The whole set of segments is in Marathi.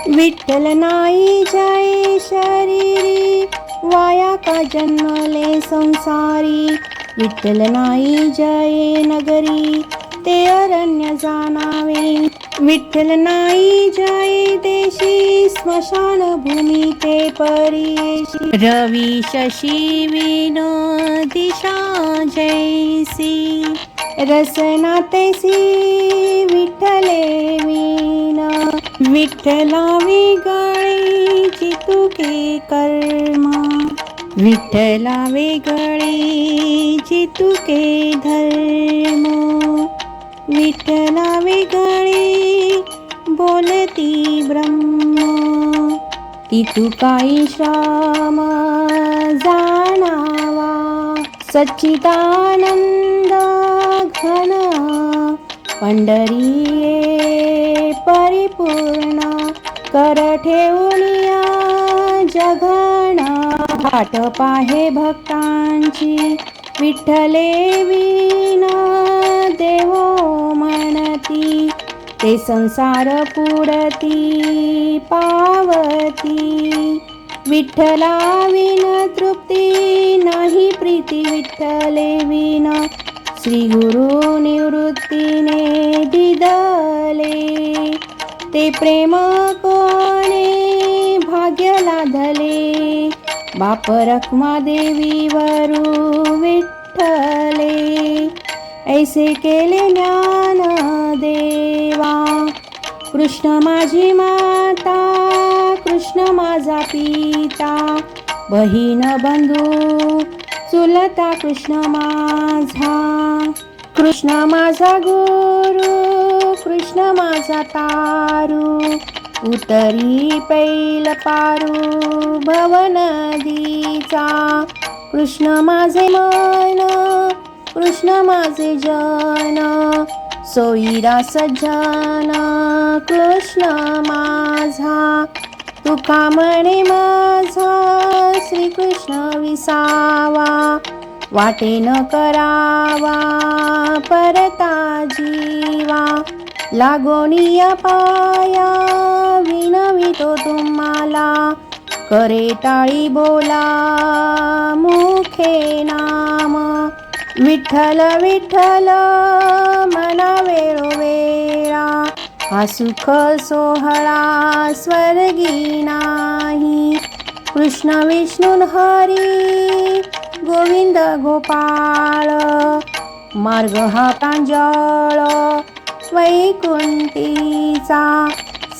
विठ्ठल नाही जाय शरीरी, वाया का जन्मले संसारी. विठ्ठल नाही जय नगरी, ते अरण्य जाणावे. विठ्ठल नाही जाय देशी, स्मशान भूमी ते परियेशी. रवी शशी विन दिशा जैसी, रसना तैसी विठ्ठले विन. विठ्ठला वेगळे चितुके कर्म, विठ्ठला वेगळे चितुके धर्म. विठ्ठला वेगळे बोलती ब्रह्म, ती तुकाई श्राम जाणावा. सच्चिदानंद घन पंढरीये परिपूर्ण, कर ठेवूनिया जगण. वाट पाहे भक्तांची, विठ्ठले विना देवो म्हणती. ते संसार पुरती पावती, विठ्ठला विन तृप्ती नाही प्रीती. विठ्ठले विन श्री गुरु निवृत्तीने दिदले. ते प्रेम कोणे भाग्य लाधले, बाप रखमा देवी वरू विठ्ठले. ऐसे केले ज्ञान देवा, कृष्ण माझी माता, कृष्ण माझा पिता. बहीण बंधू चुलता कृष्ण माझा, कृष्ण माझा गुरु, कृष्ण माझा तारू. उतरी पैल पारू भवनदीचा, कृष्ण माझे मन, कृष्ण माझे जन. सोयीरा सज्जन कृष्ण माझा, तुका म्हणे माझा श्रीकृष्ण विसावा. वाटे न करावा परता जीवा, लागोनिया पाया विनवितो तुम्हाला. करे टाळी बोला मुखे नाम, विठ्ठल विठ्ठल मना वेळोवेळा. हा सुख सोहळा स्वर्गी नाही, कृष्ण विष्णू हरी गोविंद गोपाळ. मार्ग हा प्रांजळ वैकुंठीचा,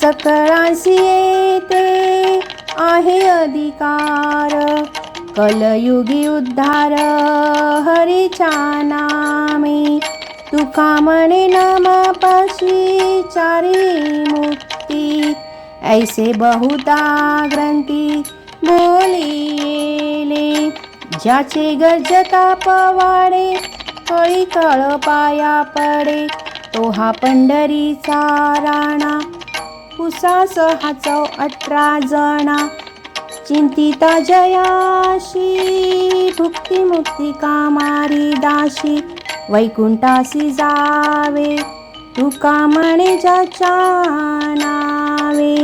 सकळांसी येते आहे अधिकार. कलयुगी उद्धार हरीच्या नामे, तुका म्हणे नामापाशी चारी मुक्ती. ऐसे बहुता ग्रंथी बोलिले, ज्याचे गर्जता पवाडे कळी तळ पाया पडे. तो हा पंढरीचा राणा, कुसास हा 18 जना. चिंतिता जयाशी, भुक्ती मुक्ती कामारी दाशी. वैकुंठासी जावे, तुका म्हणे ज्याच्या नावे.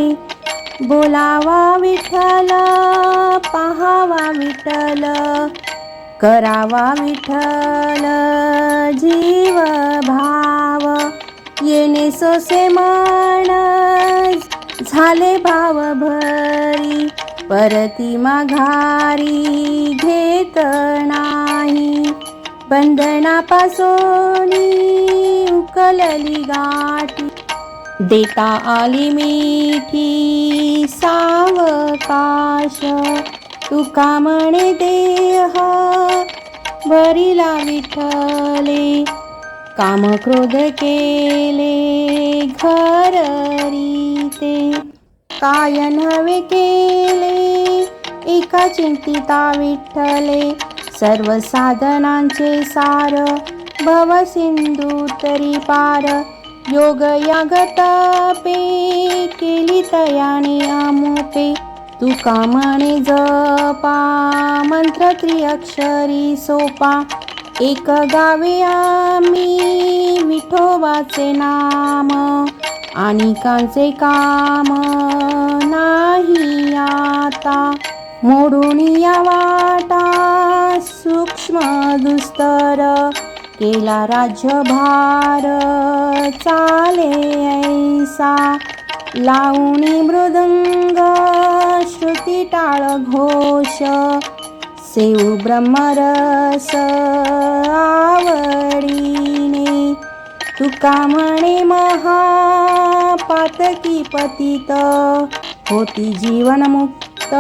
बोलावा विठ्ठल, पाहावा विठ्ठल, करावा विठ्ठल जीव भाव. येणे सोसे मन झाले भाव भरी, परती माघारी घेत नाही. बंधनापासून उकलली गाठी, देता आली मिठी सावकाश. तुका म्हणे देह भरिला विठ्ठले, काम क्रोध केले घर रीते. काय नव्हे केले एका चिंतिता विठ्ठले. सर्व साधनांचे सार, भव सिंधू तरी पार. योग याग तपे केली तयाने अमुपे. तुका म्हणे जपा मंत्र त्रिअक्षरी सोपा. एक गावे आम्ही विठोबाचे नाम, आणि कांचे काम मोडून या वाटा सूक्ष्म दुस्तर, केला राज्यभार चाले ऐसा, लावणी मृदंग श्रुती टाळ घोष, सेऊ ब्रह्मरस आवडीने, तुका म्हणे महापातकी पतित, होती जीवनमुक्त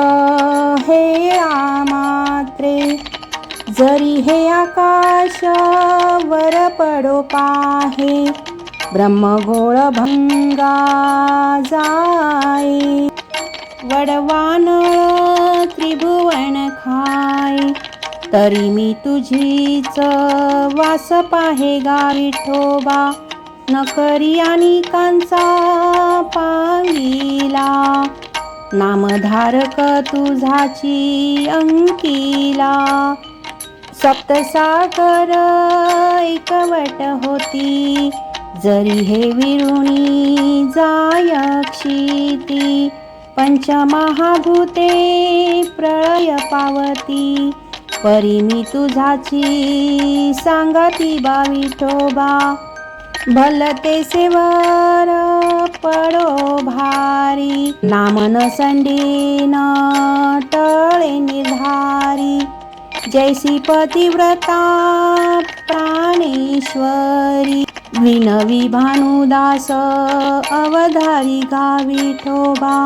हे मात्रे, जरी हे आकाश वर पडो पाहे, ब्रह्मगोळ भंगा जाये, वडवानळ त्रिभुवन खाय, तरी मी तुझीच वास पाहे गा विठोबा, न करी अनेकांचा पांगिला, नामधारक तुझाची अंकिला, सप्तसागर एकवट होती, जरी हे विरुणी जाय क्षिती, पंचमहाभूते प्रळय पावती, परी मी तुझाची सांगती बा विठोबा, भलते सेवर पडो भारी, नामन संडेन टळे निर्धारी, जैसी पतिव्रता प्राणेश्वरी, विनवी भानुदास अवधारी गा विठोबा.